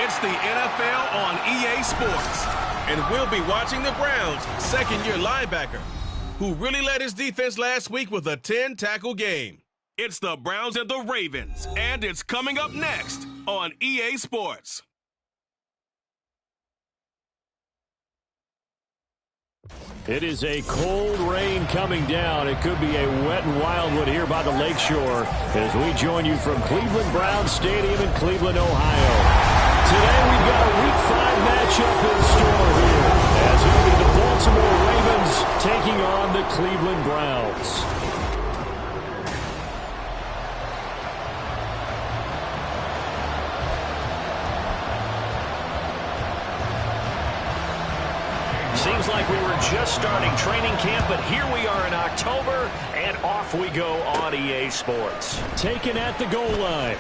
It's the NFL on EA Sports. And we'll be watching the Browns' second-year linebacker, who really led his defense last week with a 10-tackle game. It's the Browns and the Ravens, and it's coming up next on EA Sports. It is a cold rain coming down. It could be a wet and wild one here by the lakeshore as we join you from Cleveland Browns Stadium in Cleveland, Ohio. Today we've got a Week 5 matchup in store here as it'll be the Baltimore Ravens taking on the Cleveland Browns. Seems like we were just starting training camp, but here we are in October, and off we go on EA Sports. Taken at the goal line.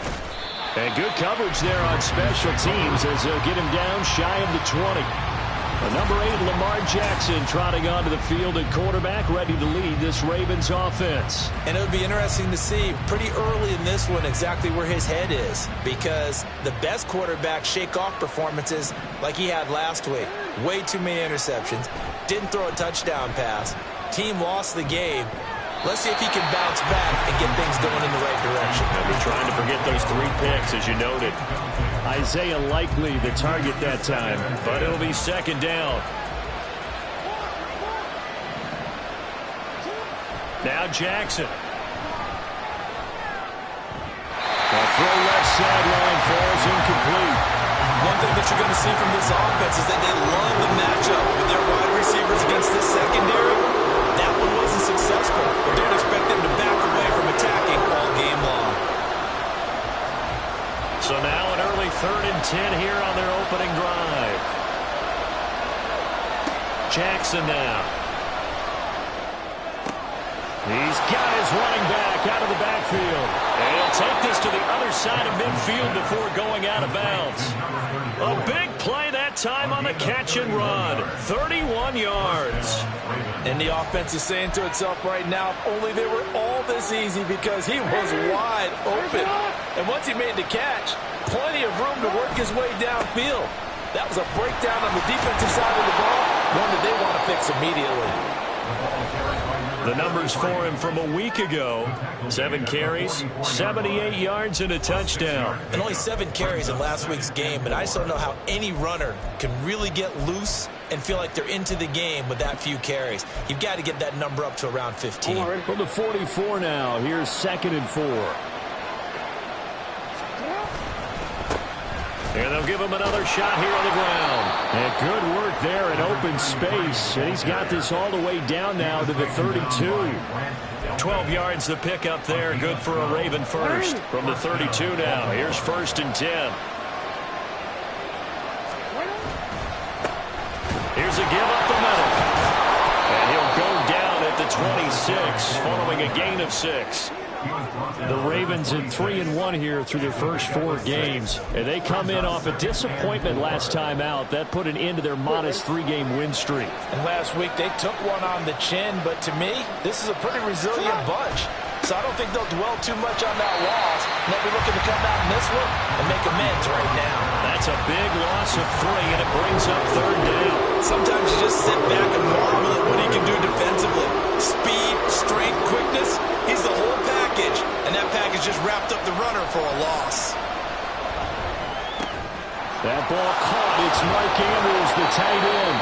And good coverage there on special teams as they'll get him down shy of the 20. The number 8, Lamar Jackson, trotting onto the field at quarterback, ready to lead this Ravens offense. And it would be interesting to see pretty early in this one exactly where his head is, because the best quarterbacks shake off performances like he had last week. Way too many interceptions. Didn't throw a touchdown pass. Team lost the game. Let's see if he can bounce back and get things going in the right direction. They'll be trying to forget those 3 picks, as you noted. Isaiah likely the target that time, but it'll be second down. Now Jackson. The throw left sideline falls incomplete. One thing that you're going to see from this offense is that they love the matchup with their wide receivers against this secondary. That one wasn't successful, but don't expect them to back away from attacking all game long. So now an early 3rd and 10 here on their opening drive. Jackson now. He's got his running back out of the backfield. And he'll take this to the other side of midfield before going out of bounds. A big play that time on the catch and run. 31 yards. And the offense is saying to itself right now, if only they were all this easy, because he was wide open. And once he made the catch, plenty of room to work his way downfield. That was a breakdown on the defensive side of the ball, one that they want to fix immediately. The numbers for him from a week ago: 7 carries, 78 yards, and a touchdown. And only 7 carries in last week's game, but I just don't know how any runner can really get loose and feel like they're into the game with that few carries. You've got to get that number up to around 15. From the 44 now, here's 2nd and 4. And they'll give him another shot here on the ground. And good work there in open space. And he's got this all the way down now to the 32. 12 yards the pick up there. Good for a Raven first. From the 32 now, here's 1st and 10. Here's a give up the middle. And he'll go down at the 26 following a gain of 6. The Ravens in 3-1 here through their first 4 games. And they come in off a disappointment last time out. That put an end to their modest 3-game win streak. And last week they took one on the chin, but to me, this is a pretty resilient bunch. So I don't think they'll dwell too much on that loss. And they'll be looking to come out in this one and make amends right now. That's a big loss of 3, and it brings up 3rd down. Sometimes you just sit back and marvel at what he can do defensively. Speed, strength, quickness. He's the whole package. And that package just wrapped up the runner for a loss. That ball caught. It's Mike Andrews, the tight end.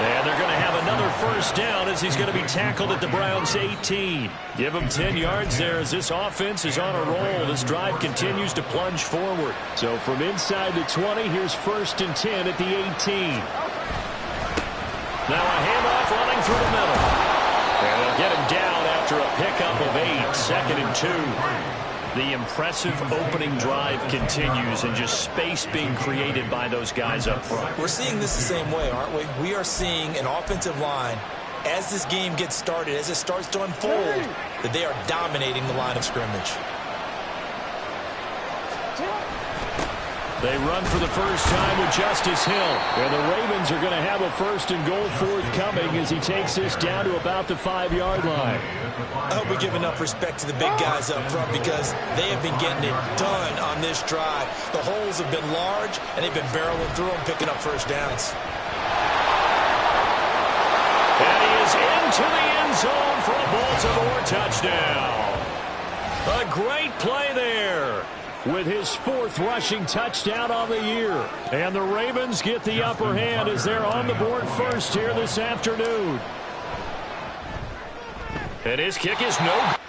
And they're going to have another 1st down as he's going to be tackled at the Browns' 18. Give him 10 yards there as this offense is on a roll. This drive continues to plunge forward. So from inside the 20, here's 1st and 10 at the 18. Now a handoff running through the middle. And they'll get him down after a pickup of 8, 2nd and 2. The impressive opening drive continues, and just space being created by those guys up front. We're seeing this the same way, aren't we? We are seeing an offensive line, as this game gets started, as it starts to unfold, that they are dominating the line of scrimmage. They run for the first time with Justice Hill. And the Ravens are going to have a first and goal forthcoming as he takes this down to about the 5-yard line. I hope we give enough respect to the big guys up front because they have been getting it done on this drive. The holes have been large, and they've been barreling through them, picking up first downs. And he is into the end zone for a Baltimore touchdown. A great play there with his 4th rushing touchdown on the year. And the Ravens get the upper hand as they're on the board first here this afternoon. And his kick is no good.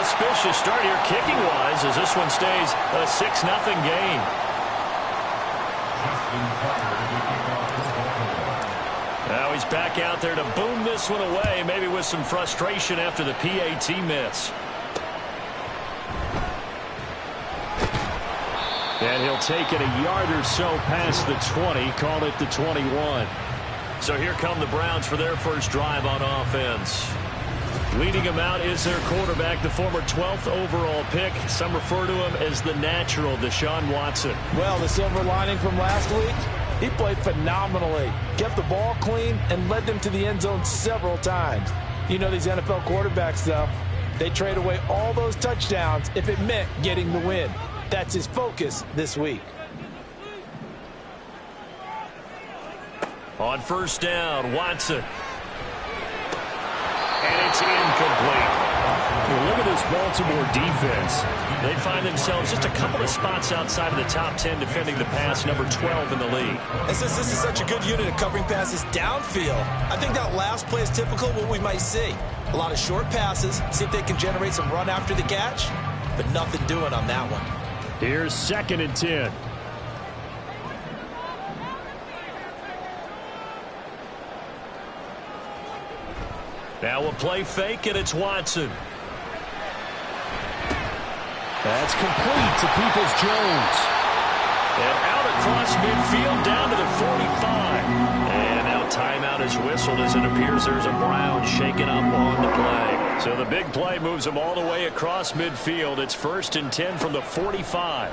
auspicious start here kicking-wise as this one stays a 6-0 game. Now he's back out there to boom this one away, maybe with some frustration after the PAT miss. And he'll take it a yard or so past the 20, call it the 21. So here come the Browns for their first drive on offense. Leading him out is their quarterback, the former 12th overall pick. Some refer to him as the natural, Deshaun Watson. Well, the silver lining from last week, he played phenomenally. Kept the ball clean and led them to the end zone several times. You know these NFL quarterbacks, though, they trade away all those touchdowns if it meant getting the win. That's his focus this week. On first down, Watson. And it's incomplete. Look at this Baltimore defense. They find themselves just a couple of spots outside of the top 10 defending the pass, number 12 in the league. And since this is such a good unit of covering passes downfield, I think that last play is typical of what we might see. A lot of short passes, see if they can generate some run after the catch, but nothing doing on that one. Here's 2nd and 10. Now we'll play fake, and it's Watson. That's complete to Peoples-Jones. And out across midfield down to the 45. And now timeout is whistled as it appears there's a Brown shaken up on the play. So the big play moves him all the way across midfield. It's 1st and 10 from the 45.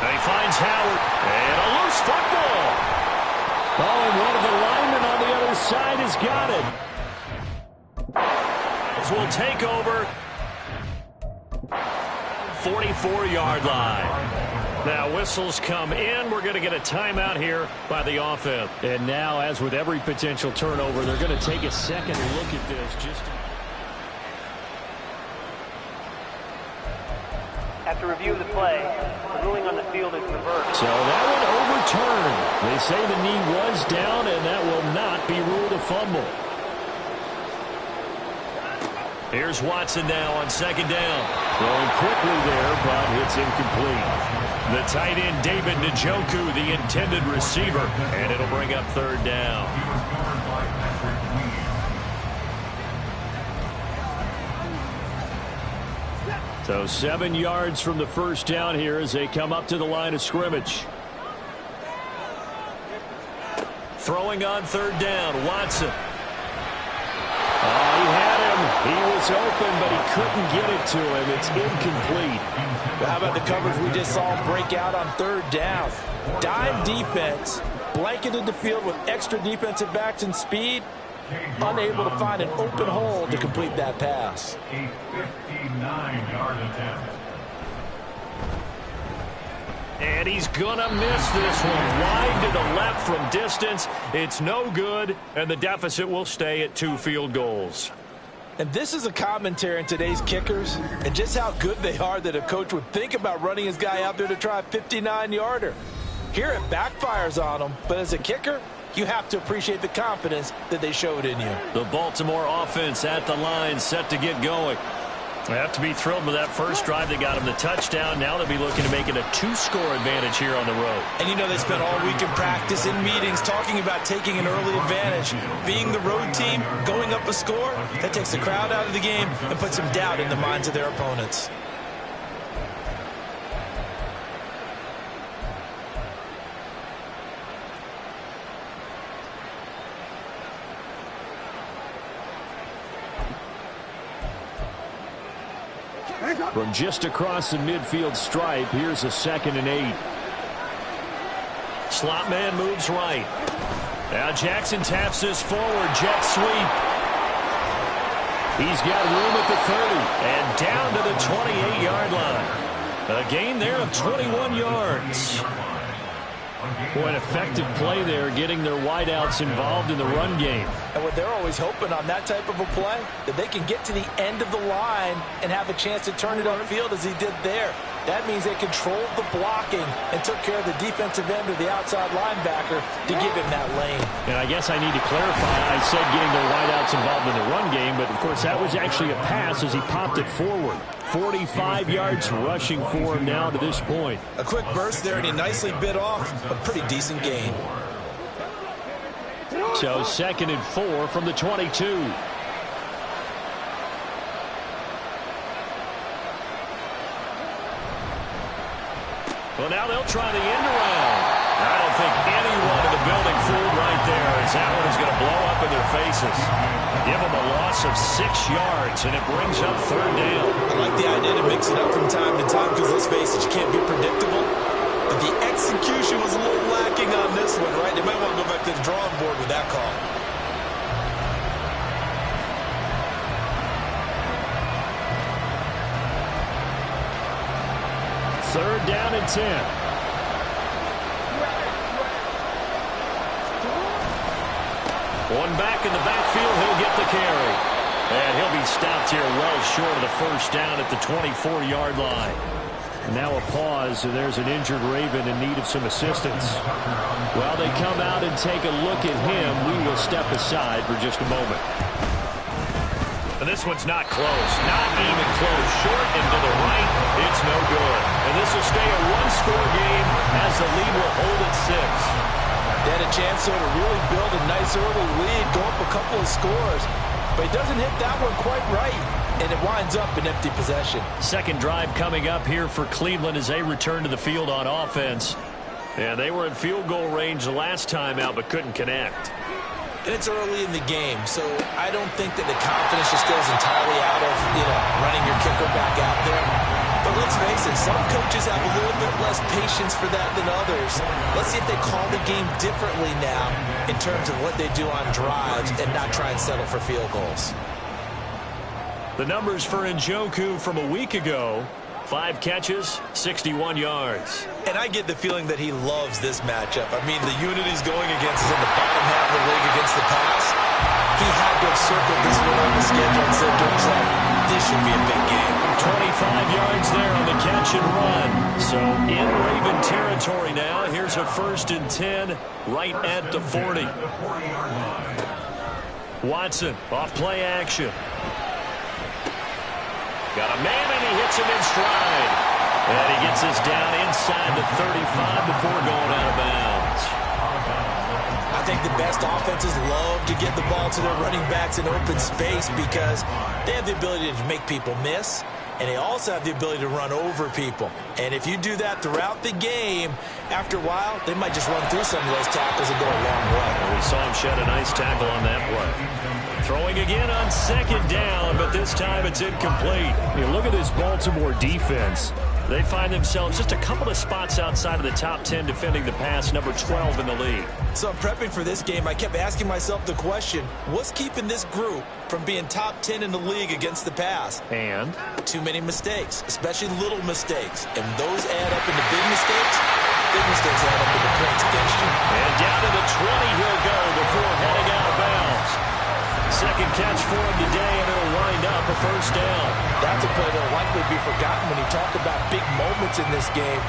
And he finds Howard. And a loose football. Oh, and one of the linemen on the other side has got it. As we'll take over. 44-yard line. Now whistles come in. We're going to get a timeout here by the offense. And now, as with every potential turnover, they're going to take a second look at this. After review of the play, the ruling on the field is reversed. So that one overturned. They say the knee was down, and that will not be ruled a fumble. Here's Watson now on 2nd down. Throwing quickly there, but it's incomplete. The tight end, David Njoku, the intended receiver, and it'll bring up 3rd down. So 7 yards from the first down here as they come up to the line of scrimmage. Throwing on 3rd down, Watson. He had him. He was open, but he couldn't get it to him. It's incomplete. Well, how about the coverage we just saw him break out on 3rd down? Dime defense, blanketed the field with extra defensive backs and speed, unable to find an open hole to complete that pass. A 59-yard attempt. And he's going to miss this one. Wide to the left from distance. It's no good, and the deficit will stay at 2 field goals. And this is a commentary on today's kickers and just how good they are that a coach would think about running his guy out there to try a 59-yarder. Here it backfires on him, but as a kicker, you have to appreciate the confidence that they showed in you. The Baltimore offense at the line, set to get going. They have to be thrilled with that first drive. They got him the touchdown. Now they'll be looking to make it a 2-score advantage here on the road. And you know they spent all week in practice, in meetings, talking about taking an early advantage. Being the road team, going up a score, that takes the crowd out of the game and puts some doubt in the minds of their opponents. From just across the midfield stripe, here's a 2nd and 8. Slot man moves right. Now Jackson taps this forward, jet sweep. He's got room at the 30 and down to the 28-yard line. A gain there of 21 yards. Boy, an effective play there, getting their wideouts involved in the run game. And what they're always hoping on that type of a play, that they can get to the end of the line and have a chance to turn it upfield as he did there. That means they controlled the blocking and took care of the defensive end or the outside linebacker to give him that lane. And I guess I need to clarify, I said getting their wideouts involved in the run game, but of course that was actually a pass as he popped it forward. 45 yards rushing for him now to this point. A quick burst there, and he nicely bit off a pretty decent gain. So 2nd and 4 from the 22. Well, now they'll try the end around. I don't think anyone in the building fooled right there, as that one is going to blow up in their faces. Give them a loss of 6 yards, and it brings up 3rd down. I like the idea to mix it up from time to time because, let's face it, you can't be predictable. But the execution was a little lacking on this one, right? They might want to go back to the drawing board with that call. Third down and 10. One back in the backfield, he'll get the carry. And he'll be stopped here well short of the 1st down at the 24-yard line. And now a pause, and there's an injured Raven in need of some assistance. While they come out and take a look at him, we will step aside for just a moment. And this one's not close. Not even close. Short and to the right. It's no good. And this will stay a one-score game as the lead will hold at 6. They had a chance, though, to really build a nice early lead, go up a couple of scores. But he doesn't hit that one quite right, and it winds up an empty possession. Second drive coming up here for Cleveland as they return to the field on offense. And they were in field goal range the last time out but couldn't connect. And it's early in the game, so I don't think that the confidence just goes entirely out of, running your kicker back out there. But let's face it, some coaches have a little bit less patience for that than others. Let's see if they call the game differently now in terms of what they do on drives and not try and settle for field goals. The numbers for Njoku from a week ago: 5 catches, 61 yards. And I get the feeling that he loves this matchup. I mean, the unit he's going against is in the bottom half of the league against the pass. He had to have circled this one on the schedule and said to himself, this should be a big game. 25 yards there on the catch and run. So in Raven territory now. Here's a 1st and 10 right at the 40. Watson off play action. Got a man, and he hits him in stride. And he gets us down inside the 35 before going out of bounds. I think the best offenses love to get the ball to their running backs in open space because they have the ability to make people miss, and they also have the ability to run over people. And if you do that throughout the game, after a while, they might just run through some of those tackles and go a long way. We saw him shed a nice tackle on that play. Throwing again on 2nd down, but this time it's incomplete. Look at this Baltimore defense. They find themselves just a couple of spots outside of the top 10 defending the pass, number 12 in the league. So in prepping for this game, I kept asking myself the question, what's keeping this group from being top 10 in the league against the pass? And? Too many mistakes, especially little mistakes. And those add up into big mistakes. Big mistakes add up into points against you. And down to the 20 he'll go before heading out of bounds. Second catch for him today, and it'll wind up a 1st down. That's a play that will likely be forgotten when you talk about big moments in this game.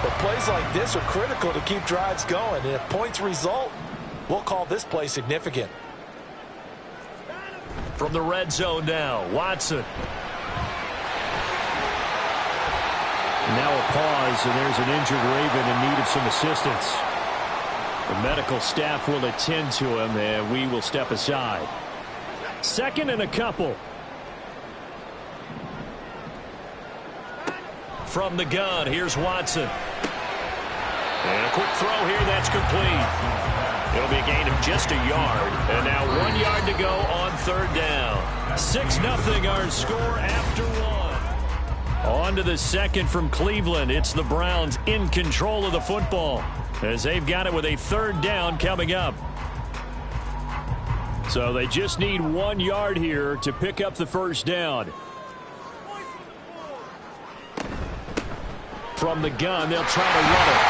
But plays like this are critical to keep drives going. And if points result, we'll call this play significant. From the red zone now, Watson. Now a pause, and there's an injured Raven in need of some assistance. The medical staff will attend to him, and we will step aside. 2nd and a couple. From the gun, here's Watson. And a quick throw here, that's complete. It'll be a gain of just a yard. And now 1 yard to go on 3rd down. 6-0 our score after 1. On to the 2nd from Cleveland. It's the Browns in control of the football as they've got it with a 3rd down coming up. So they just need 1 yard here to pick up the 1st down. From the gun, they'll try to run it.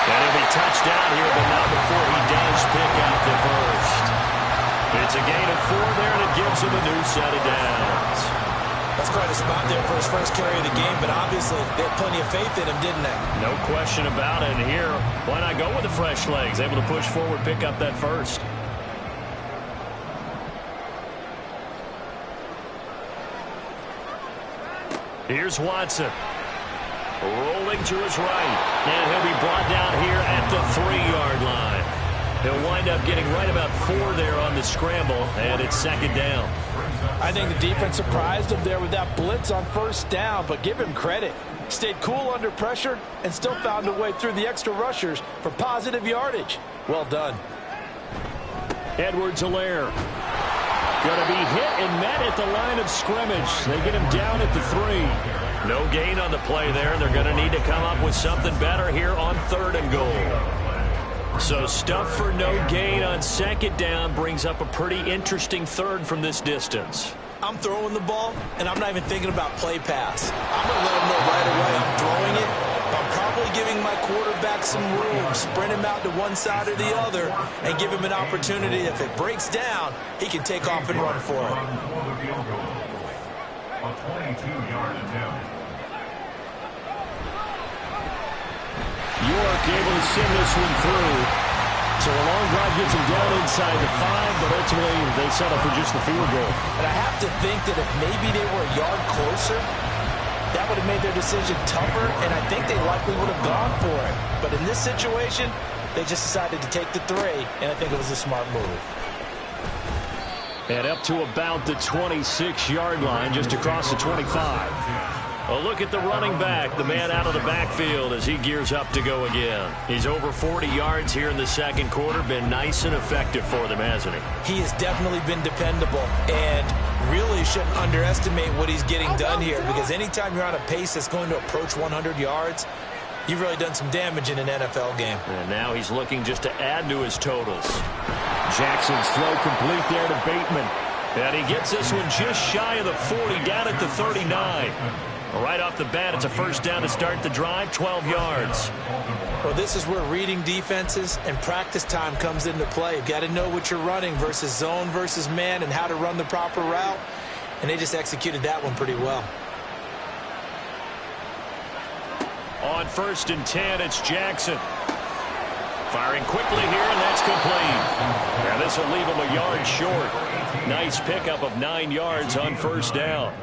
And he'll be touched down here, but not before he does pick out the 1st. It's a gain of 4 there, and it gives him a new set of downs. That's quite a spot there for his first carry of the game, but obviously they had plenty of faith in him, didn't they? No question about it. And here, why not go with the fresh legs? Able to push forward, pick up that first. Here's Watson. Rolling to his right. And he'll be brought down here at the 3-yard line. He'll wind up getting right about 4 there on the scramble, and it's second down. I think the defense surprised him there with that blitz on first down, but give him credit. Stayed cool under pressure and still found a way through the extra rushers for positive yardage. Well done. Edwards-Helaire. Going to be hit and met at the line of scrimmage. They get him down at the 3. No gain on the play there. They're going to need to come up with something better here on 3rd and goal. So stuff for no gain on second down brings up a pretty interesting 3rd from this distance. I'm throwing the ball, and I'm not even thinking about play pass. I'm going to let him know right away I'm throwing it. I'm probably giving my quarterback some room, sprint him out to one side or the other, and give him an opportunity. If it breaks down, he can take off and run for it. A 22-yard attempt. York able to send this one through. So a long drive gets him down inside the 5, but ultimately they settle for just the field goal. And I have to think that if maybe they were a yard closer, that would have made their decision tougher, and I think they likely would have gone for it. But in this situation, they just decided to take the 3, and I think it was a smart move. And up to about the 26-yard line, just across the 25. A look at the running back, the man out of the backfield as he gears up to go again. He's over 40 yards here in the second quarter. Been nice and effective for them, hasn't he? He has definitely been dependable and really shouldn't underestimate what he's getting done here, because anytime you're on a pace that's going to approach 100 yards, you've really done some damage in an NFL game. And now he's looking just to add to his totals. Jackson's throw complete there to Bateman. And he gets this one just shy of the 40, down at the 39. Right off the bat, it's a first down to start the drive, 12 yards. Well, this is where reading defenses and practice time comes into play. You've got to know what you're running versus zone versus man and how to run the proper route. And they just executed that one pretty well. On 1st and 10, it's Jackson. Firing quickly here, and that's complete. Now this will leave him a yard short. Nice pickup of 9 yards on first down.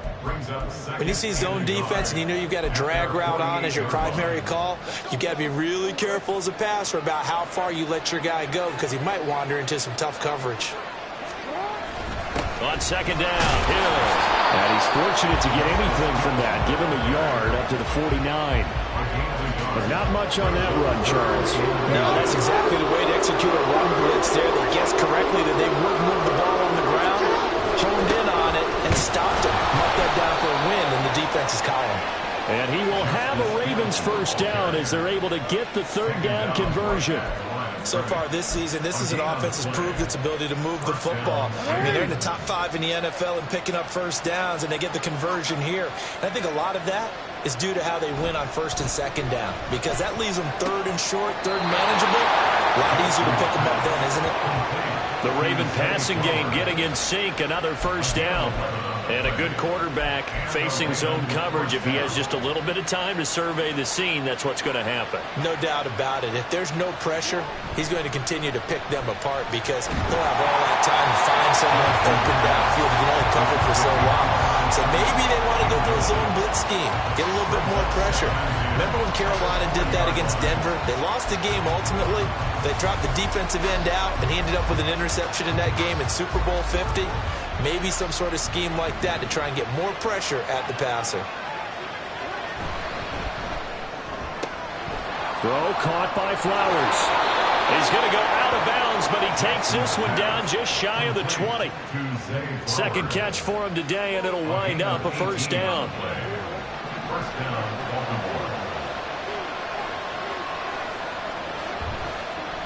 When you see zone defense and you know you've got a drag route on as your primary call, you've got to be really careful as a passer about how far you let your guy go, because he might wander into some tough coverage. On second down, Hill. And he's fortunate to get anything from that. Give him a yard up to the 49. But not much on that run, Charles. No, that's exactly the way to execute a run blitz there. They guessed correctly that they would move the ball on the ground, honed in on it, and stopped him. Marked that down for a win in the defense's column. And he will have a Ravens first down as they're able to get the 3rd down conversion. So far this season, this is an offense that's proved its ability to move the football. I mean, they're in the top 5 in the NFL in picking up first downs, and they get the conversion here. And I think a lot of that is due to how they win on 1st and 2nd down, because that leaves them 3rd and short, 3rd and manageable. A lot easier to pick them up then, isn't it? The Raven passing game getting in sync, another first down. And a good quarterback facing zone coverage. If he has just a little bit of time to survey the scene, that's what's going to happen. No doubt about it. If there's no pressure, he's going to continue to pick them apart, because he'll have all that time to find someone open downfield. He can only cover for so long. So maybe they want to go to a zone blitz scheme, get a little bit more pressure. Remember when Carolina did that against Denver? They lost the game ultimately. They dropped the defensive end out, and he ended up with an interception in that game in Super Bowl 50. Maybe some sort of scheme like that to try and get more pressure at the passer. Throw caught by Flowers. He's going to go out of bounds, but he takes this one down just shy of the 20. Second catch for him today, and it'll wind up a first down.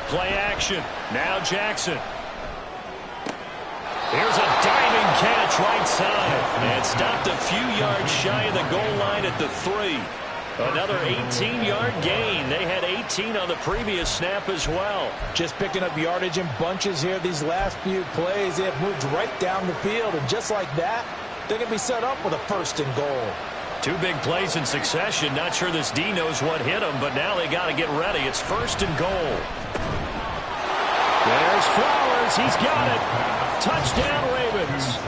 Play action. Now Jackson. Here's a diving catch right side. And stopped a few yards shy of the goal line at the 3. Another 18-yard gain. They had 18 on the previous snap as well. Just picking up yardage in bunches here these last few plays. They have moved right down the field, and just like that, They're going to be set up with a 1st and goal. 2 big plays in succession. Not sure this D knows what hit him, but now they got to get ready. It's 1st and goal. There's Flowers. He's got it. Touchdown, Ravens.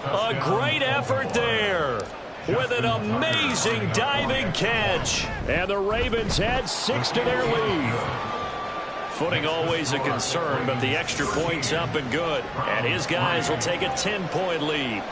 A great effort there with an amazing diving catch. And the Ravens add 6 to their lead. Footing always a concern, but the extra point's up and good. And his guys will take a 10-point lead.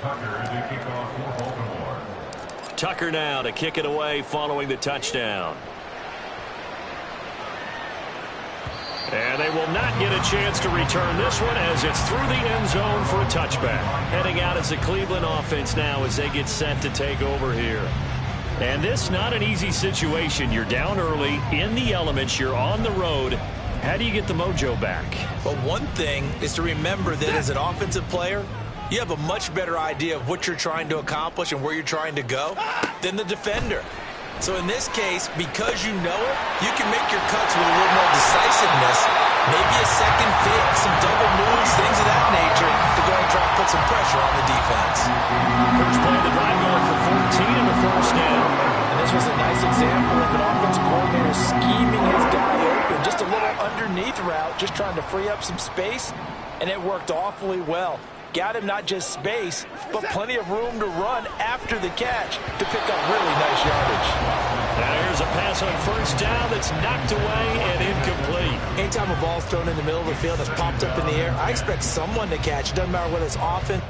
Tucker is a kickoff for Baltimore. Tucker now to kick it away following the touchdown. And they will not get a chance to return this one as it's through the end zone for a touchback. Heading out as the Cleveland offense now as they get set to take over here. And this not an easy situation. You're down early, in the elements, you're on the road. How do you get the mojo back? Well, one thing is to remember that as an offensive player, you have a much better idea of what you're trying to accomplish and where you're trying to go than the defender. So in this case, because you know it, you can make your cuts with a little more decisiveness, maybe a second fake, some double moves, things of that nature to go and try to put some pressure on the defense. First play of the drive going for 14 and the first down. And this was a nice example of an offensive coordinator scheming his guy open, just a little underneath route, just trying to free up some space, and it worked awfully well. Got him not just space, but plenty of room to run after the catch to pick up really nice yardage. Now here's a pass on first down that's knocked away and incomplete. Anytime a ball's thrown in the middle of the field that's popped up in the air, I expect someone to catch. It doesn't matter whether it's often.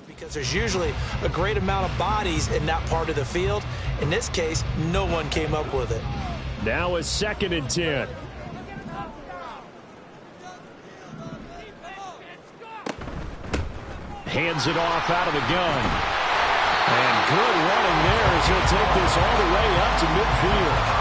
Because there's usually a great amount of bodies in that part of the field. In this case, no one came up with it. Now a 2nd and 10. Hands it off out of the gun. And good running there as he'll take this all the way up to midfield.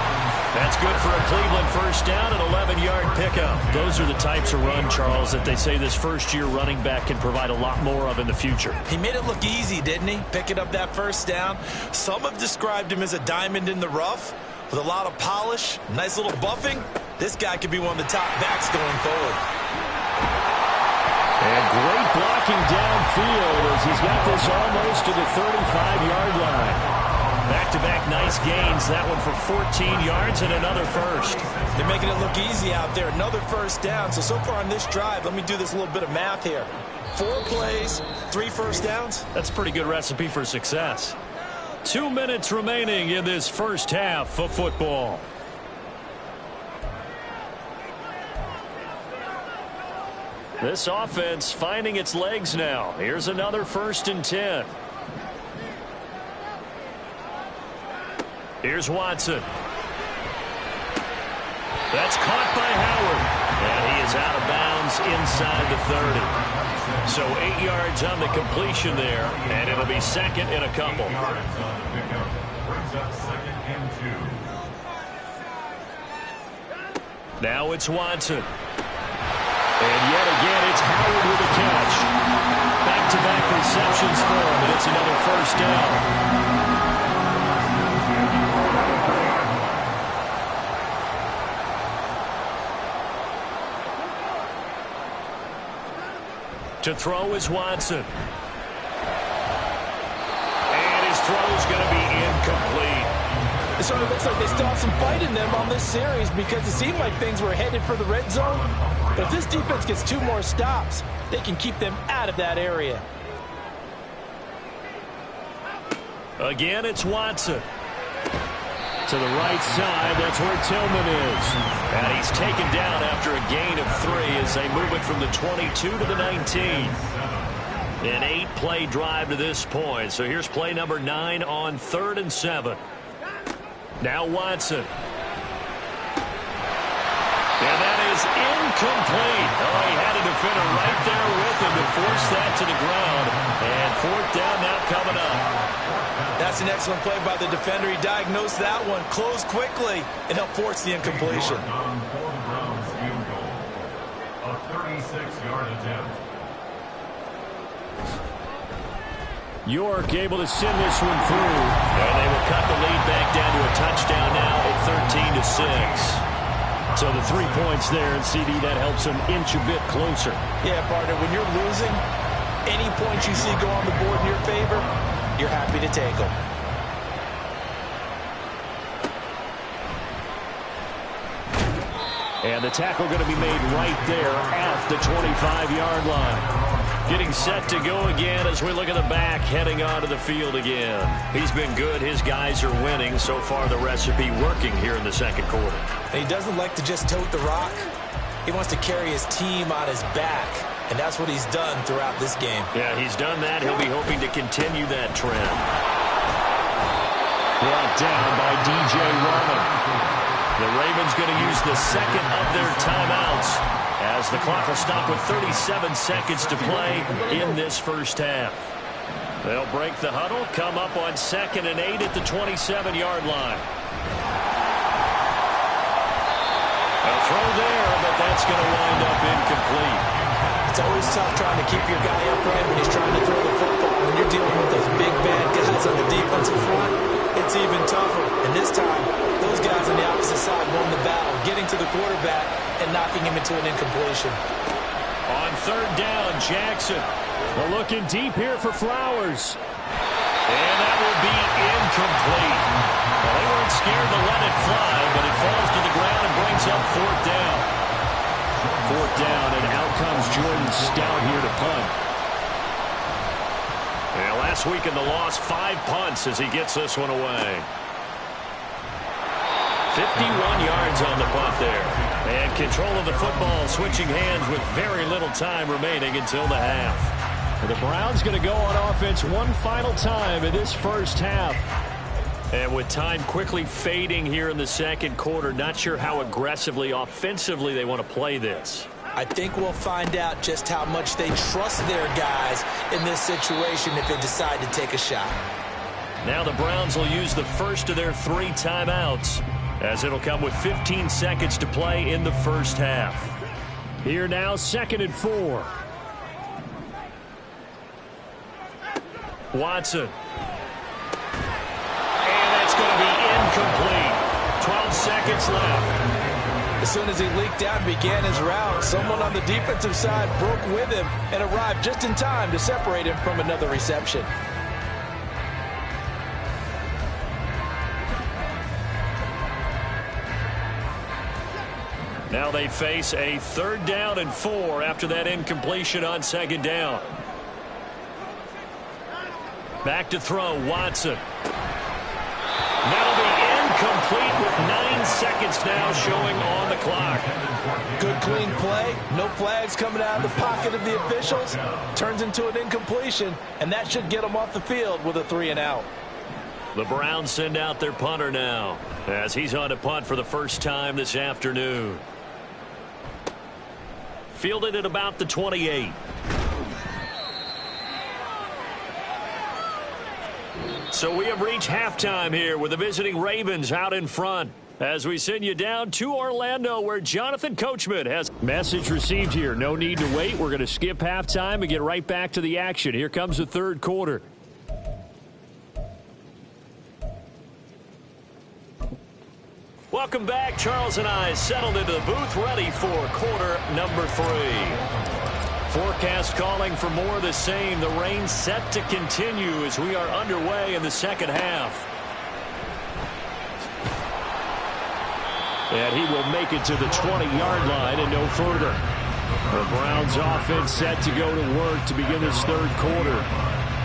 That's good for a Cleveland first down, an 11-yard pickup. Those are the types of run, Charles, that they say this first-year running back can provide a lot more of in the future. He made it look easy, didn't he? Picking up that first down. Some have described him as a diamond in the rough with a lot of polish, nice little buffing. This guy could be one of the top backs going forward. And great blocking downfield as he's got this almost to the 35-yard line. Back-to-back nice gains. That one for 14 yards and another first. They're making it look easy out there. Another first down. So far on this drive, let me do this little bit of math here. 4 plays, 3 first downs. That's a pretty good recipe for success. 2 minutes remaining in this first half of football. This offense finding its legs now. Here's another 1st and 10. Here's Watson. That's caught by Howard. And he is out of bounds inside the 30. So 8 yards on the completion there. And it'll be 2nd and a couple. Now it's Watson. And yet again, it's Howard with a catch. Back-to-back receptions for him, and it's another first down. To throw is Watson. And his throw is going to be incomplete. So it looks like they still have some fight in them on this series because it seemed like things were headed for the red zone. But if this defense gets 2 more stops, they can keep them out of that area. Again, it's Watson. To the right side, that's where Tillman is. And he's taken down after a gain of 3 as they move it from the 22 to the 19. An 8-play drive to this point. So here's play number 9 on 3rd and 7. Now Watson. And that is incomplete. Oh, he had a defender right there with him to force that to the ground. And 4th down now coming up. That's an excellent play by the defender. He diagnosed that one, closed quickly, and helped force the incompletion. A 36-yard attempt. York able to send this one through. And they will cut the lead back down to a touchdown now at 13-6. So the 3 points there, and CD, that helps them inch a bit closer. Yeah, partner, when you're losing, any points you see go on the board in your favor, you're happy to take them. And the tackle going to be made right there at the 25-yard line. Getting set to go again as we look at the back, heading onto the field again. He's been good. His guys are winning. So far, the recipe working here in the second quarter. And he doesn't like to just tote the rock. He wants to carry his team on his back. And that's what he's done throughout this game. Yeah, he's done that. He'll be hoping to continue that trend. Brought down by DJ Roman. The Ravens going to use the second of their timeouts as the clock will stop with 37 seconds to play in this first half. They'll break the huddle, come up on 2nd and 8 at the 27-yard line. A throw there, but that's going to wind up incomplete. It's always tough trying to keep your guy upright when he's trying to throw the football. When you're dealing with those big, bad guys on the defensive front, it's even tougher. And this time, those guys on the opposite side won the battle, getting to the quarterback and knocking him into an incompletion. On 3rd down, Jackson. We're looking deep here for Flowers. And that will be incomplete. Well, they weren't scared to let it fly, but it falls to the ground and brings up 4th down. 4th down, and out comes Jordan Stout here to punt. And last week in the loss, 5 punts as he gets this one away. 51 yards on the punt there. And control of the football, switching hands with very little time remaining until the half. The Browns going to go on offense one final time in this first half. And with time quickly fading here in the second quarter, not sure how aggressively, offensively they want to play this. I think we'll find out just how much they trust their guys in this situation if they decide to take a shot. Now the Browns will use the first of their 3 timeouts, as it'll come with 15 seconds to play in the first half. Here now, 2nd and 4. Watson. And that's going to be incomplete. 12 seconds left. As soon as he leaked out and began his route, someone on the defensive side broke with him and arrived just in time to separate him from another reception. Now they face a 3rd down and 4 after that incompletion on 2nd down. Back to throw, Watson. That'll be incomplete with 9 seconds now showing on the clock. Good clean play, no flags coming out of the pocket of the officials. Turns into an incompletion, and that should get them off the field with a 3 and out. The Browns send out their punter now as he's on to punt for the first time this afternoon. Fielded at about the 28. So we have reached halftime here with the visiting Ravens out in front as we send you down to Orlando where Jonathan Coachman has message received here. No need to wait. We're going to skip halftime and get right back to the action. Here comes the 3rd quarter. Welcome back. Charles and I settled into the booth ready for quarter number 3. Forecast calling for more of the same. The rain set to continue as we are underway in the second half. And he will make it to the 20-yard line and no further. The Browns offense set to go to work to begin this third quarter.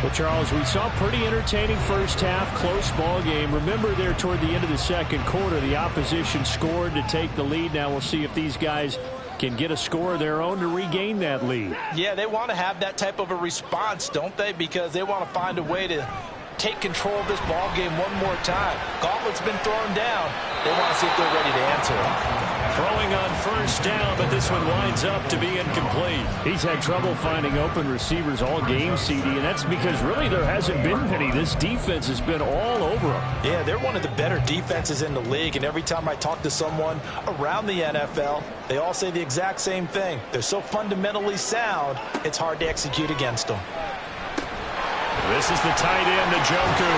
Well, Charles, we saw a pretty entertaining first half, close ball game. Remember there toward the end of the second quarter, the opposition scored to take the lead. Now we'll see if these guys can get a score of their own to regain that lead. Yeah, they want to have that type of a response, don't they? Because they want to find a way to take control of this ball game one more time. Gauntlet's been thrown down. They want to see if they're ready to answer it. Throwing on first down, but this one winds up to be incomplete. He's had trouble finding open receivers all game, CD, and that's because really there hasn't been many. This defense has been all over them. Yeah, they're one of the better defenses in the league, and every time I talk to someone around the NFL, they all say the exact same thing. They're so fundamentally sound, it's hard to execute against them. This is the tight end, Njoku.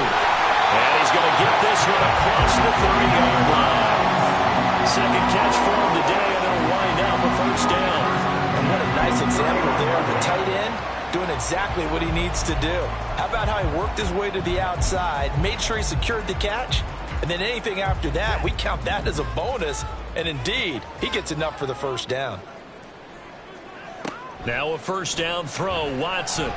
And he's going to get this one across the 30-yard line. Second catch for him today, and it'll wind up a first down. And what a nice example there of a tight end doing exactly what he needs to do. How about how he worked his way to the outside, made sure he secured the catch, and then anything after that, we count that as a bonus. And indeed, he gets enough for the first down. Now a first down throw, Watson.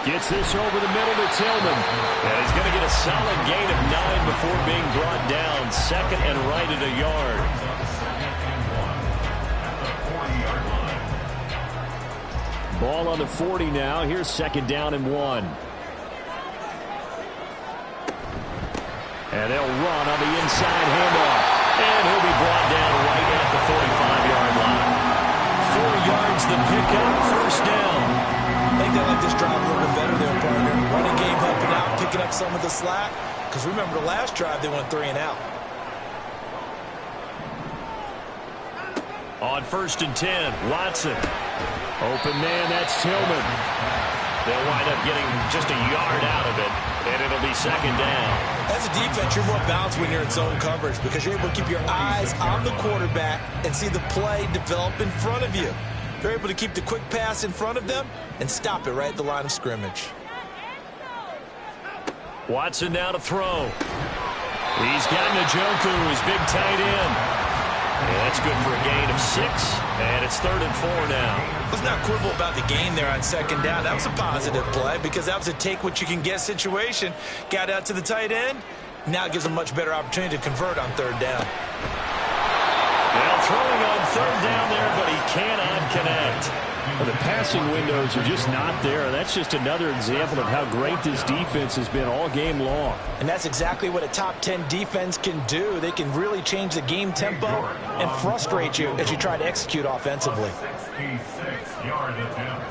Gets this over the middle to Tillman. And he's going to get a solid gain of 9 before being brought down. Second and right at a yard. Ball on the 40 now. Here's second down and 1. And they'll run on the inside handoff. And he'll be brought down right at the 45-yard line. 4 yards the pickup, first down. I think they like this drive a little bit better there, partner. Running game helping out, picking up some of the slack. Because remember, the last drive, they went 3 and out. On first and 10, Watson. Open man, that's Tillman. They'll wind up getting just a yard out of it, and it'll be second down. As a defense, you're more balanced when you're in zone coverage because you're able to keep your eyes on the quarterback and see the play develop in front of you. They're able to keep the quick pass in front of them and stop it right at the line of scrimmage. Watson now to throw. He's got Njoku, his big tight end. And that's good for a gain of 6, and it's 3rd and 4 now. Let's not quibble about the gain there on second down. That was a positive play because that was a take-what-you-can-get situation. Got out to the tight end. Now it gives a much better opportunity to convert on 3rd down. Well, throwing on 3rd down there, but he cannot connect. Well, the passing windows are just not there. That's just another example of how great this defense has been all game long. And that's exactly what a top 10 defense can do. They can really change the game tempo and frustrate you as you try to execute offensively. 66-yard attempt.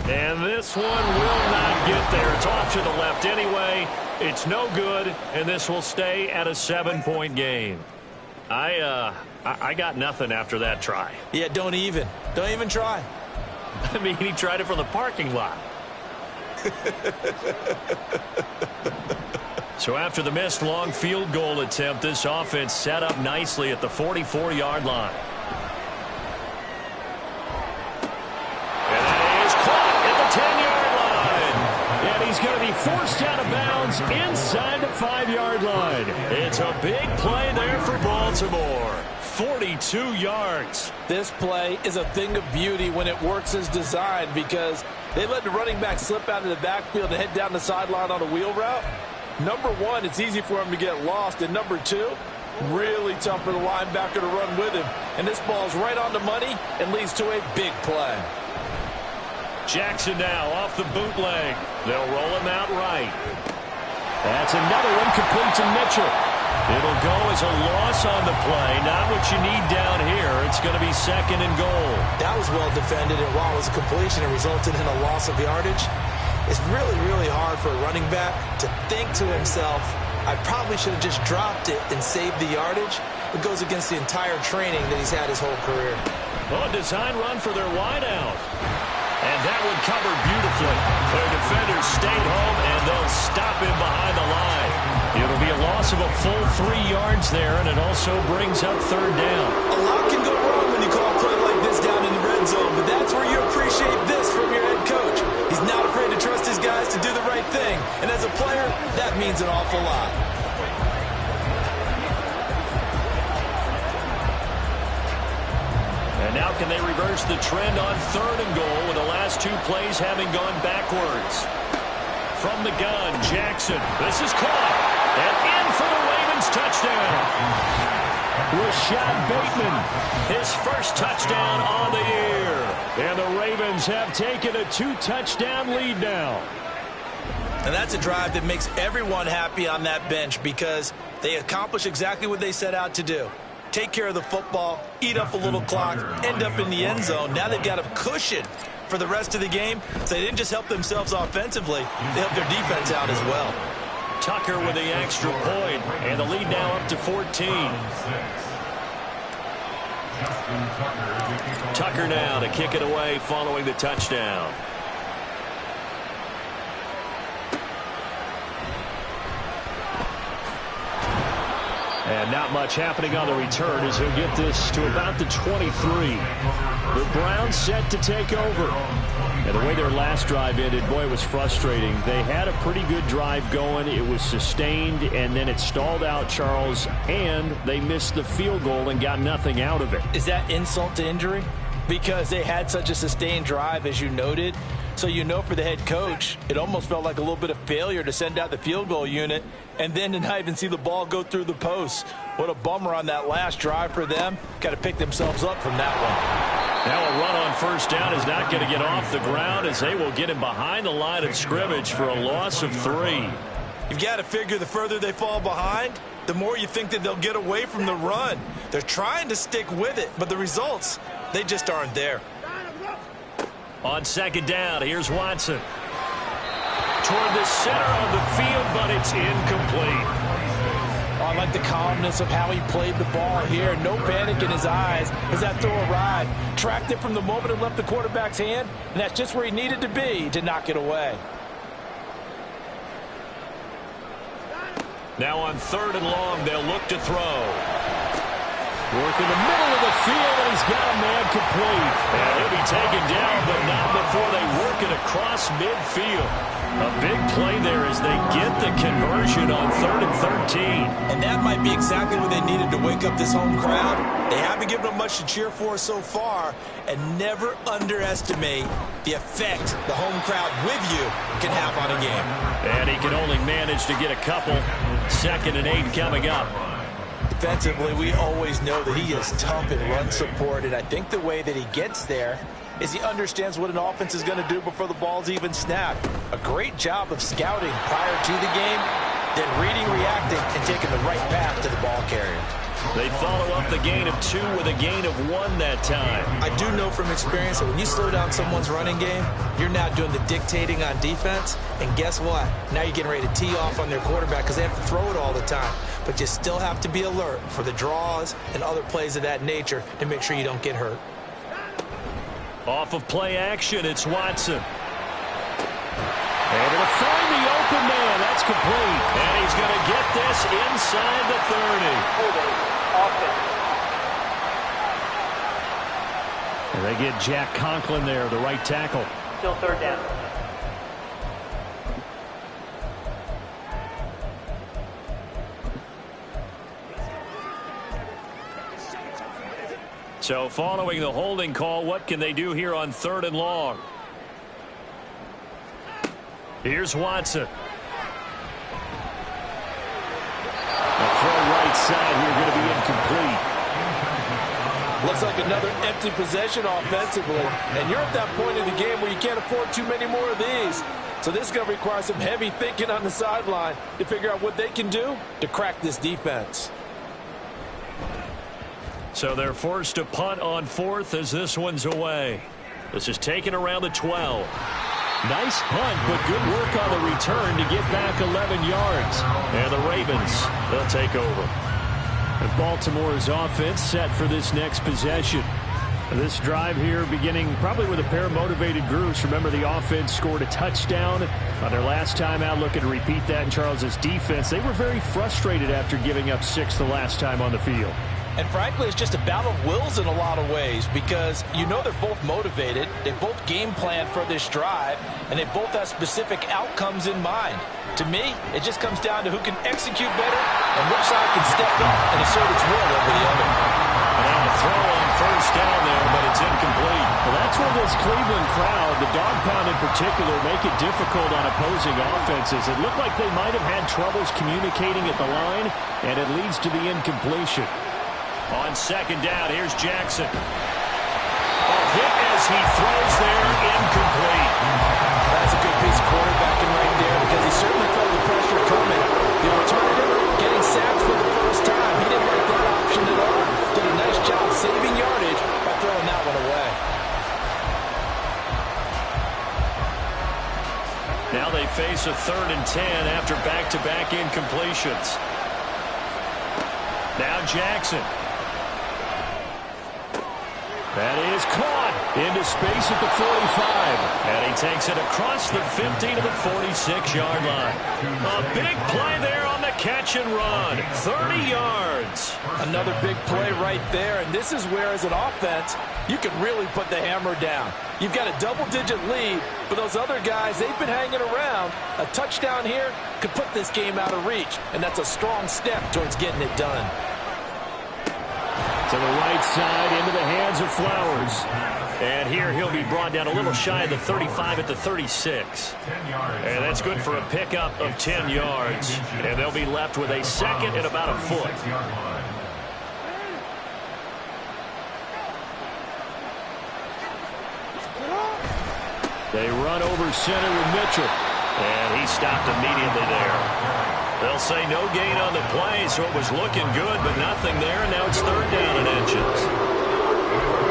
And this one will not get there. It's off to the left anyway. It's no good, and this will stay at a 7-point game. I got nothing after that try. Yeah, don't even try. I mean, he tried it from the parking lot. So after the missed long field goal attempt, this offense set up nicely at the 44-yard line. And that is caught at the 10-yard line. And he's going to be forced out of bounds inside the 5-yard line. It's a big play there for Baltimore. 42 yards. This play is a thing of beauty when it works as designed because they let the running back slip out of the backfield and head down the sideline on a wheel route. Number one, it's easy for him to get lost. And number two, really tough for the linebacker to run with him. And this ball's right on the money and leads to a big play. Jackson now off the bootleg. They'll roll him out right. That's another one complete to Mitchell. It'll go as a loss on the play. Not what you need down here. It's going to be 2nd and goal. That was well defended, and while it was a completion, it resulted in a loss of yardage. It's really, really hard for a running back to think to himself, I probably should have just dropped it and saved the yardage. It goes against the entire training that he's had his whole career. Oh, a design run for their wideout. And that one covered beautifully. Their defenders stayed home, and they'll stop him behind the line. It'll be a loss loss of a full 3 yards there, and it also brings up third down. A lot can go wrong when you call a play like this down in the red zone, but that's where you appreciate this from your head coach. He's not afraid to trust his guys to do the right thing, and as a player, that means an awful lot. And now can they reverse the trend on third and goal with the last 2 plays having gone backwards? From the gun, Jackson. This is caught. And in for the Ravens touchdown. Rashad Bateman, his first touchdown on the year. And the Ravens have taken a 2-touchdown lead now. And that's a drive that makes everyone happy on that bench because they accomplish exactly what they set out to do. Take care of the football, eat up a little clock, end up in the end zone. Now they've got a cushion for the rest of the game. So they didn't just help themselves offensively, they helped their defense out as well. Tucker with the extra point, and the lead now up to 14. Tucker now to kick it away following the touchdown. And not much happening on the return as he'll get this to about the 23. The Browns set to take over. And the way their last drive ended, boy, it was frustrating. They had a pretty good drive going. It was sustained, and then it stalled out, Charles, and they missed the field goal and got nothing out of it. Is that insult to injury? Because they had such a sustained drive, as you noted. So you know for the head coach, it almost felt like a little bit of failure to send out the field goal unit and then to not even see the ball go through the post. What a bummer on that last drive for them. Got to pick themselves up from that one. Now a run on first down is not going to get off the ground as they will get him behind the line of scrimmage for a loss of 3. You've got to figure the further they fall behind, the more you think that they'll get away from the run. They're trying to stick with it, but the results, they just aren't there. On second down, here's Watson. Toward the center of the field, but it's incomplete. Oh, I like the calmness of how he played the ball here. No panic in his eyes as that throw arrived. Tracked it from the moment it left the quarterback's hand, and that's just where he needed to be to knock it away. Now on third and long, they'll look to throw. Work in the middle of the field, and he's got a man complete. And he'll be taken down, but not before they work it across midfield. A big play there as they get the conversion on 3rd and 13. And that might be exactly what they needed to wake up this home crowd. They haven't given them much to cheer for so far, and never underestimate the effect the home crowd with you can have on a game. And he can only manage to get a couple. 2nd and 8 coming up. Defensively, we always know that he is tough in run support, and I think the way that he gets there is he understands what an offense is going to do before the ball's even snapped. A great job of scouting prior to the game, then reading, reacting, and taking the right path to the ball carrier. They follow up the gain of 2 with a gain of 1 that time. I do know from experience that when you slow down someone's running game, you're now doing the dictating on defense. And guess what? Now you're getting ready to tee off on their quarterback because they have to throw it all the time. But you still have to be alert for the draws and other plays of that nature to make sure you don't get hurt. Off of play action, it's Watson. Able to find the open man. That's complete. And he's going to get this inside the 30. And they get Jack Conklin there, the right tackle. Still 3rd down. So following the holding call, what can they do here on 3rd and long? Here's Watson. The throw right side here going to be incomplete. Looks like another empty possession offensively. And you're at that point in the game where you can't afford too many more of these. So this is going to require some heavy thinking on the sideline to figure out what they can do to crack this defense. So they're forced to punt on 4th as this one's away. This is taken around the 12. Nice punt, but good work on the return to get back 11 yards. And the Ravens, they'll take over. And Baltimore's offense set for this next possession. This drive here beginning probably with a pair of motivated groups. Remember, the offense scored a touchdown on their last time out, looking to repeat that in Charles's defense. They were very frustrated after giving up 6 the last time on the field. And frankly, it's just a battle of wills in a lot of ways because you know they're both motivated, they both game plan for this drive, and they both have specific outcomes in mind. To me, it just comes down to who can execute better and which side can step up and assert its will over the other. And a throw on first down there, but it's incomplete. Well, that's where this Cleveland crowd, the dog pound in particular, make it difficult on opposing offenses. It looked like they might have had troubles communicating at the line, and it leads to the incompletion. On second down, here's Jackson. A hit as he throws there, incomplete. That's a good piece of quarterbacking right there because he certainly felt the pressure coming. The alternative, getting sacked for the first time. He didn't like that option at all. Did a nice job saving yardage by throwing that one away. Now they face a 3rd and 10 after back-to-back incompletions. Now Jackson. That is caught into space at the 45. And he takes it across the 50 to the 46-yard line. A big play there on the catch and run. 30 yards. Another big play right there. And this is where, as an offense, you can really put the hammer down. You've got a double-digit lead, but those other guys, they've been hanging around. A touchdown here could put this game out of reach, and that's a strong step towards getting it done. To the right side, into the hands of Flowers. And here he'll be brought down a little shy of the 35 at the 36. And that's good for a pickup of 10 yards. And they'll be left with a 2nd and about a foot. They run over center with Mitchell. And he stopped immediately there. They'll say no gain on the play, so it was looking good, but nothing there, and now it's 3rd down and inches.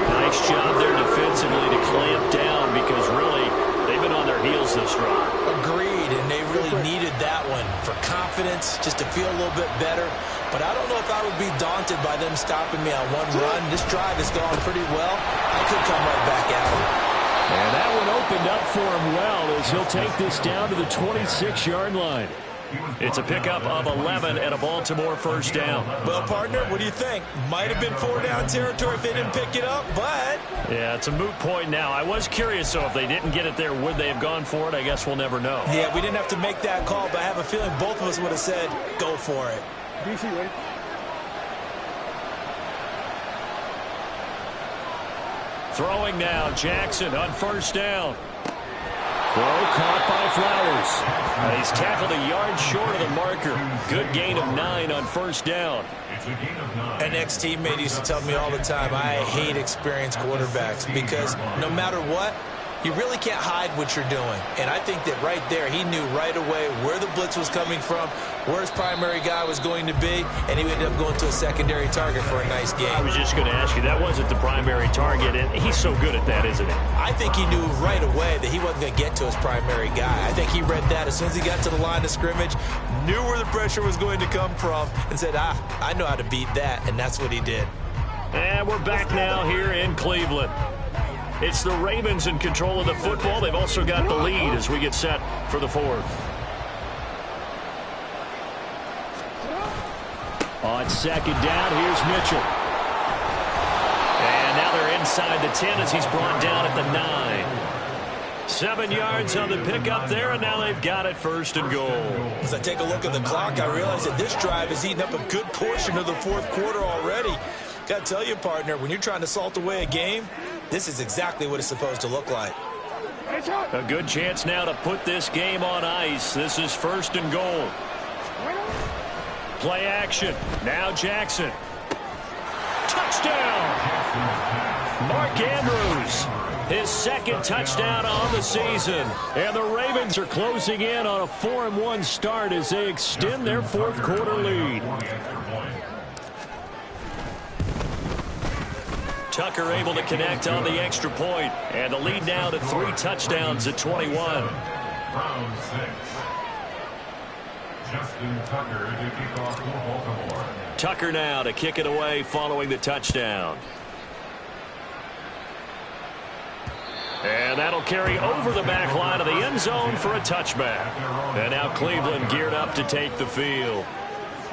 Nice job there defensively to clamp down because really they've been on their heels this drive. Agreed, and they really needed that one for confidence, just to feel a little bit better. But I don't know if I would be daunted by them stopping me on one run. This drive has gone pretty well. I could come right back at them. And that one opened up for him well as he'll take this down to the 26-yard line. It's a pickup of 11 and a Baltimore 1st down. Well, partner, what do you think? Might have been 4-down territory if they didn't pick it up, but... Yeah, it's a moot point now. I was curious, though, if they didn't get it there, would they have gone for it? I guess we'll never know. Yeah, we didn't have to make that call, but I have a feeling both of us would have said, go for it. DC, ready? Throwing now, Jackson on 1st down. Throw caught by Flowers. And he's tackled a yard short of the marker. Good gain of 9 on 1st down. An ex-teammate used to tell me all the time, I hate experienced quarterbacks because no matter what, you really can't hide what you're doing. And I think that right there, he knew right away where the blitz was coming from, where his primary guy was going to be, and he ended up going to a secondary target for a nice game. I was just going to ask you, that wasn't the primary target, and he's so good at that, isn't he? I think he knew right away that he wasn't going to get to his primary guy. I think he read that as soon as he got to the line of scrimmage, knew where the pressure was going to come from, and said, I know how to beat that, and that's what he did. And we're back now here in Cleveland. It's the Ravens in control of the football. They've also got the lead as we get set for the 4th. On 2nd down, here's Mitchell. And now they're inside the 10 as he's brought down at the 9. 7 yards on the pickup there, and now they've got it 1st and goal. As I take a look at the clock, I realize that this drive has eaten up a good portion of the 4th quarter already. Got to tell you, partner, when you're trying to salt away a game, this is exactly what it's supposed to look like. A good chance now to put this game on ice. This is 1st and goal. Play action. Now Jackson. Touchdown! Mark Andrews. His 2nd touchdown on the season. And the Ravens are closing in on a 4-1 start as they extend their 4th quarter lead. Tucker able to connect on the extra point, and the lead now to 3 touchdowns at 21. Round 6. Justin Tucker to kick off for Baltimore. Tucker now to kick it away following the touchdown. And that'll carry over the back line of the end zone for a touchback. And now Cleveland geared up to take the field.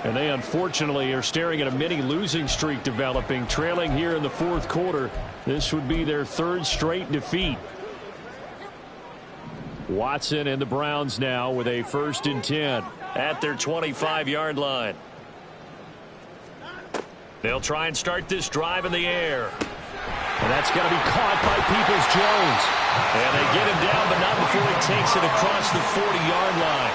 And they unfortunately are staring at a mini losing streak developing, trailing here in the fourth quarter. This would be their third straight defeat. Watson and the Browns now with a 1st and 10 at their 25-yard line. They'll try and start this drive in the air. And that's going to be caught by Peoples-Jones. And they get him down, but not before he takes it across the 40-yard line.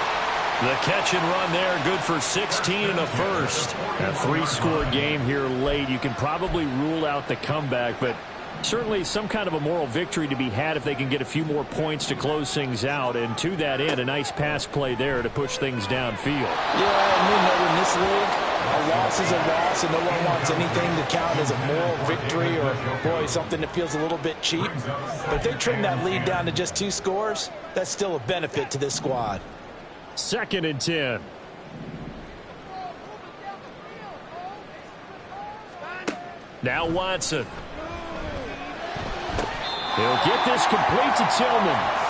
The catch and run there, good for 16 and a first. A 3-score game here late. You can probably rule out the comeback, but certainly some kind of a moral victory to be had if they can get a few more points to close things out. And to that end, a nice pass play there to push things downfield. Yeah, and we know in this league, a loss is a loss, and no one wants anything to count as a moral victory or, boy, something that feels a little bit cheap. But if they trim that lead down to just 2 scores, that's still a benefit to this squad. 2nd and 10. Now Watson. He'll get this complete to Tillman.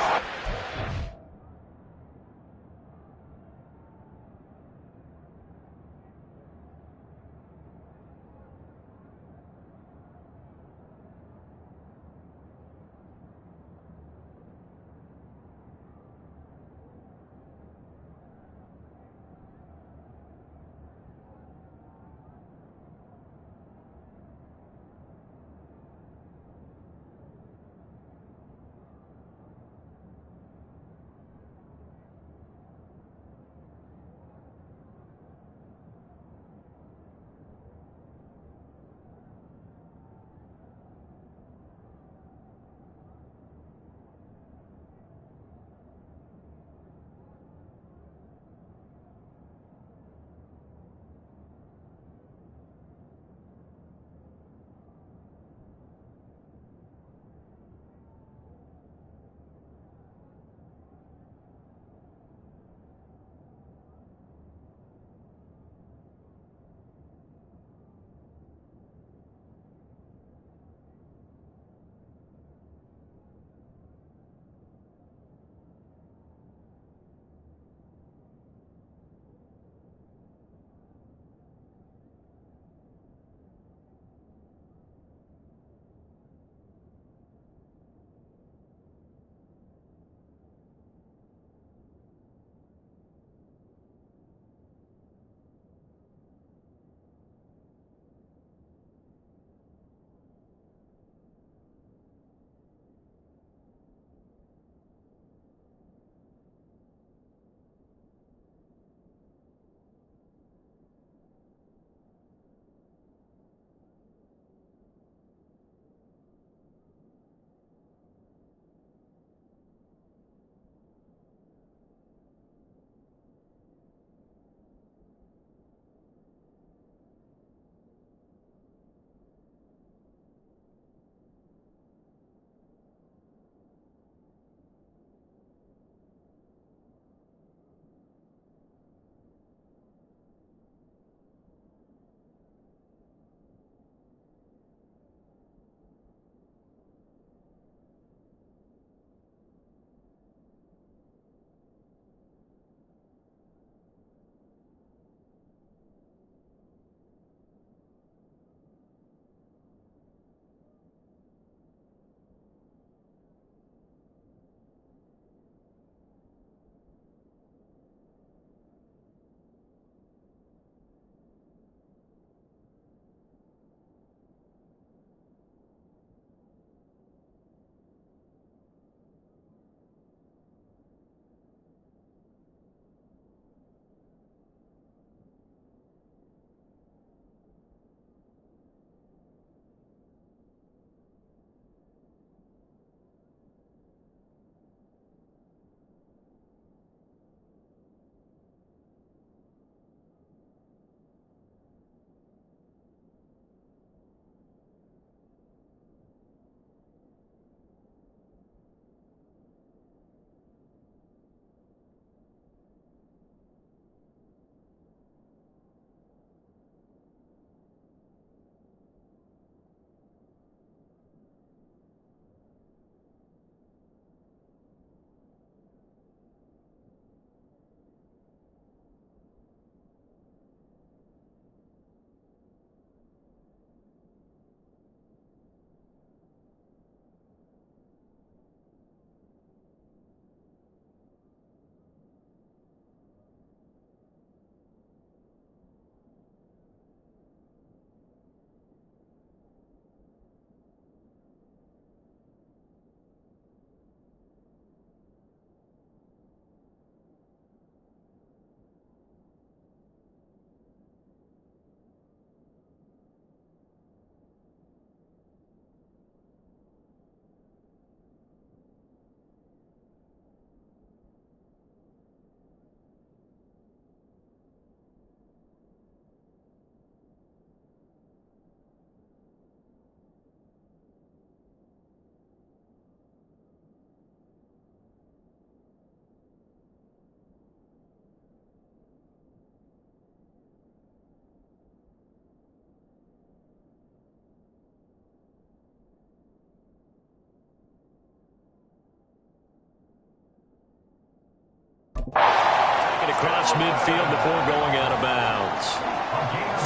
across midfield before going out of bounds.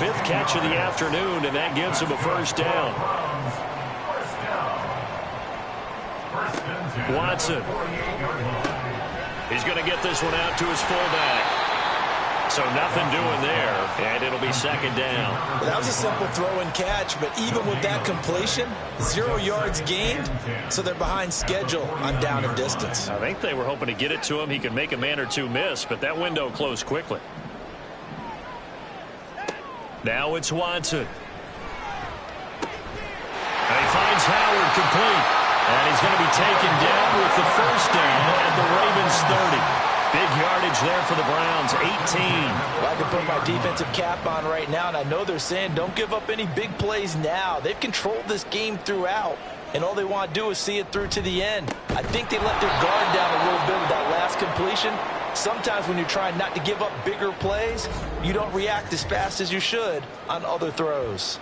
5th catch of the afternoon, and that gives him a first down. Watson. He's going to get this one out to his fullback. So nothing doing there, and it'll be second down. Well, that was a simple throw and catch, but even with that completion, 0 yards gained, so they're behind schedule on down and distance. I think they were hoping to get it to him. He could make a man or two miss, but that window closed quickly. Now it's Watson. And he finds Howard complete. And he's going to be taken down with the first down at the Ravens 30. Big yardage there for the Browns, 18. Well, I can put my defensive cap on right now, and I know they're saying don't give up any big plays now. They've controlled this game throughout, and all they want to do is see it through to the end. I think they let their guard down a little bit with that last completion. Sometimes when you're trying not to give up bigger plays, you don't react as fast as you should on other throws.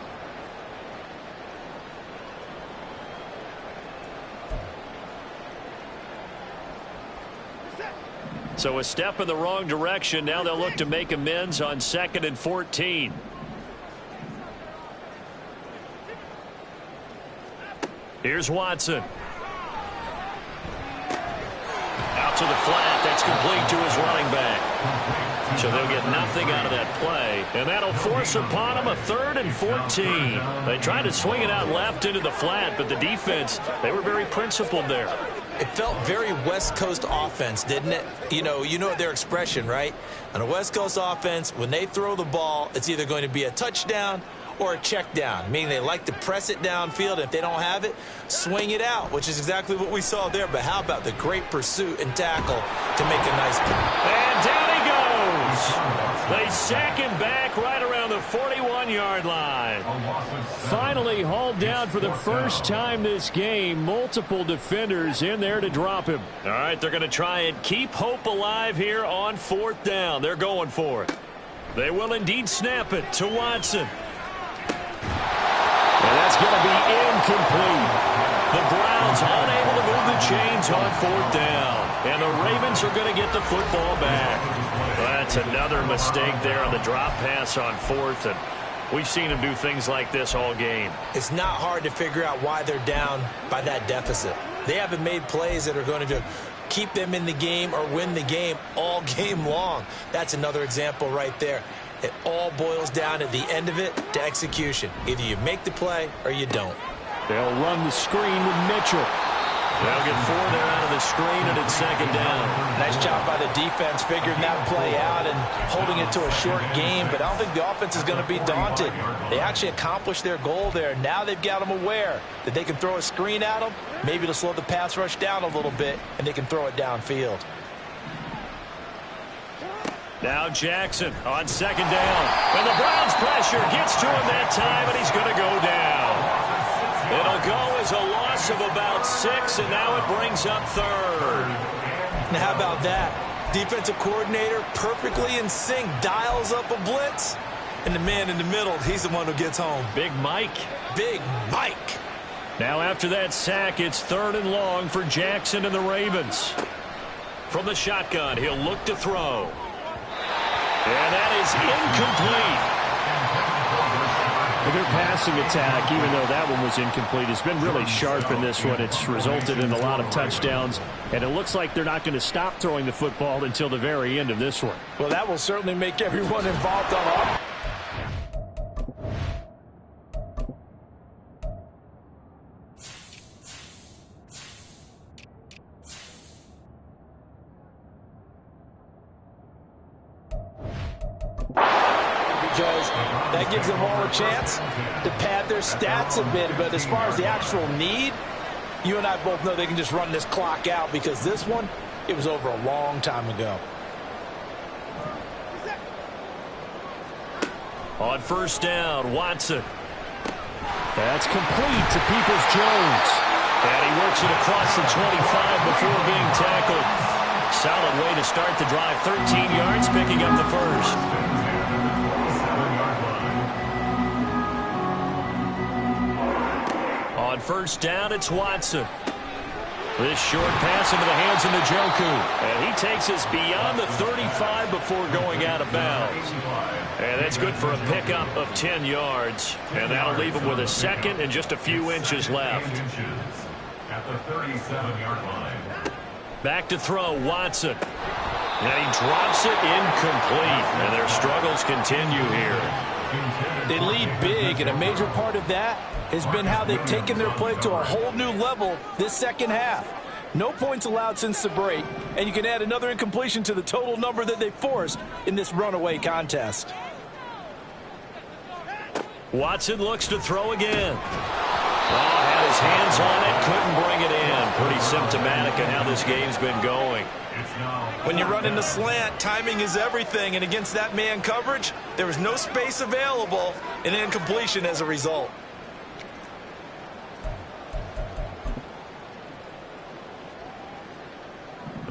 So a step in the wrong direction. Now they'll look to make amends on 2nd and 14. Here's Watson. Out to the flat. That's complete to his running back. So they'll get nothing out of that play. And that'll force upon them a 3rd and 14. They tried to swing it out left into the flat, but the defense, they were very principled there. It felt very West Coast offense, didn't it? You know their expression, right? On a West Coast offense, when they throw the ball, it's either going to be a touchdown or a check down, meaning they like to press it downfield, and if they don't have it, swing it out, which is exactly what we saw there. But how about the great pursuit and tackle to make a nice play? And down he goes. They sack him back right around the 41-yard line. Finally hauled down for the first time this game. Multiple defenders in there to drop him. All right, they're going to try and keep hope alive here on 4th down. They're going for it. They will indeed snap it to Watson. And that's going to be incomplete. The Browns unable to move the chains on 4th down. And the Ravens are going to get the football back. That's another mistake there on the drop pass on 4th. And we've seen them do things like this all game. It's not hard to figure out why they're down by that deficit. They haven't made plays that are going to keep them in the game or win the game all game long. That's another example right there. It all boils down at the end of it to execution. Either you make the play or you don't. They'll run the screen with Mitchell. They'll get 4 there out of the screen, and it's 2nd down. Nice job by the defense figuring that play out and holding it to a short game, but I don't think the offense is going to be daunted. They actually accomplished their goal there. Now they've got them aware that they can throw a screen at them, maybe to slow the pass rush down a little bit, and they can throw it downfield. Now Jackson on 2nd down. And the Browns pressure gets to him that time, and he's going to go down. It'll go as a loss of about 6, and now it brings up 3rd. Now how about that? Defensive coordinator perfectly in sync, dials up a blitz, and the man in the middle, he's the one who gets home. Big Mike. Big Mike. Now after that sack, it's 3rd and long for Jackson and the Ravens. From the shotgun, he'll look to throw. And that is incomplete. Their passing attack, even though that one was incomplete, has been really sharp in this one. It's resulted in a lot of touchdowns, and it looks like they're not going to stop throwing the football until the very end of this one. Well, that will certainly make everyone involved on offense. Because that gives them all a chance to pad their stats a bit. But as far as the actual need, you and I both know they can just run this clock out, because this one, it was over a long time ago. On 1st down, Watson. That's complete to Peoples-Jones. And he works it across the 25 before being tackled. Solid way to start the drive. 13 yards, picking up the first. On 1st down, it's Watson. This short pass into the hands of Njoku. And he takes us beyond the 35 before going out of bounds. And that's good for a pickup of 10 yards. And that'll leave him with a second and just a few inches left. At the 37-yard line. Back to throw, Watson. And he drops it incomplete. And their struggles continue here. They lead big, and a major part of that has been how they've taken their play to a whole new level this second half. No points allowed since the break, and you can add another incompletion to the total number that they forced in this runaway contest. Watson looks to throw again. Oh, had his hands on it, couldn't bring it in. Pretty symptomatic of how this game's been going. When you run into slant, timing is everything, and against that man coverage, there was no space available, and incompletion as a result.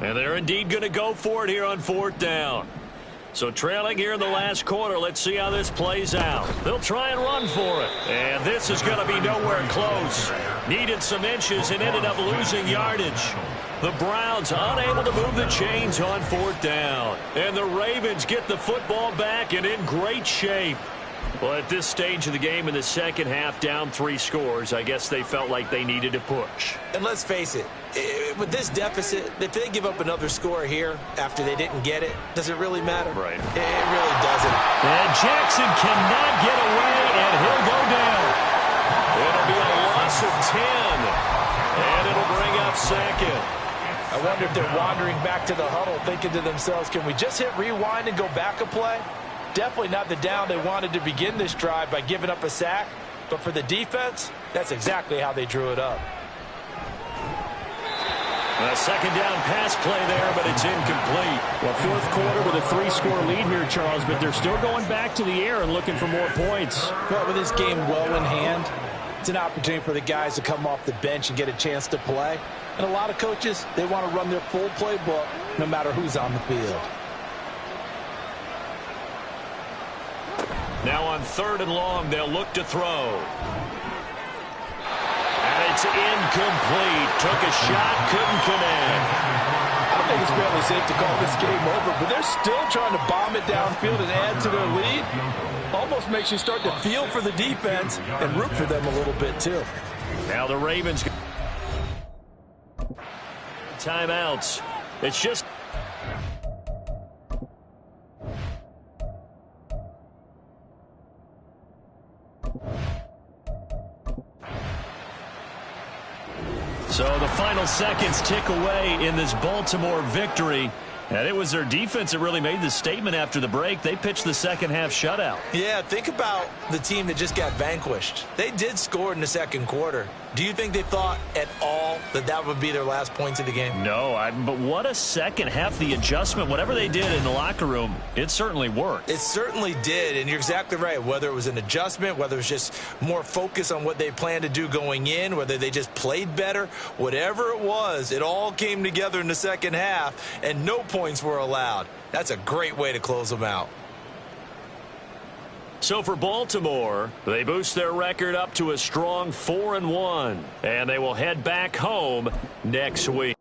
And they're indeed going to go for it here on 4th down. So trailing here in the last quarter, let's see how this plays out. They'll try and run for it. And this is going to be nowhere close. Needed some inches and ended up losing yardage. The Browns unable to move the chains on 4th down. And the Ravens get the football back and in great shape. Well, at this stage of the game in the second half, down 3 scores, I guess they felt like they needed to push. And let's face it, with this deficit, if they give up another score here after they didn't get it, does it really matter? Right. It really doesn't. And Jackson cannot get away, and he'll go down. It'll be a loss of 10, and it'll bring up second. I wonder if they're wandering back to the huddle thinking to themselves, can we just hit rewind and go back a play? Definitely not the down they wanted to begin this drive by giving up a sack. But for the defense, that's exactly how they drew it up. A second down pass play there, but it's incomplete. Well, 4th quarter with a 3-score lead here, Charles, but they're still going back to the air and looking for more points. Well, with this game well in hand, it's an opportunity for the guys to come off the bench and get a chance to play. And a lot of coaches, they want to run their full playbook no matter who's on the field. Now on 3rd and long, they'll look to throw. And it's incomplete. Took a shot, couldn't connect. I think it's fairly safe to call this game over, but they're still trying to bomb it downfield and add to their lead. Almost makes you start to feel for the defense and root for them a little bit, too. Now the Ravens. Timeouts. It's just... So the final seconds tick away in this Baltimore victory. And it was their defense that really made the statement after the break. They pitched the second half shutout. Yeah, think about the team that just got vanquished. They did score in the second quarter. Do you think they thought at all that that would be their last points of the game? No, but what a second half. The adjustment, whatever they did in the locker room, it certainly worked. It certainly did, and you're exactly right. Whether it was an adjustment, whether it was just more focus on what they planned to do going in, whether they just played better, whatever it was, it all came together in the second half, and no points were allowed. That's a great way to close them out. So for Baltimore, they boost their record up to a strong 4-1, and they will head back home next week.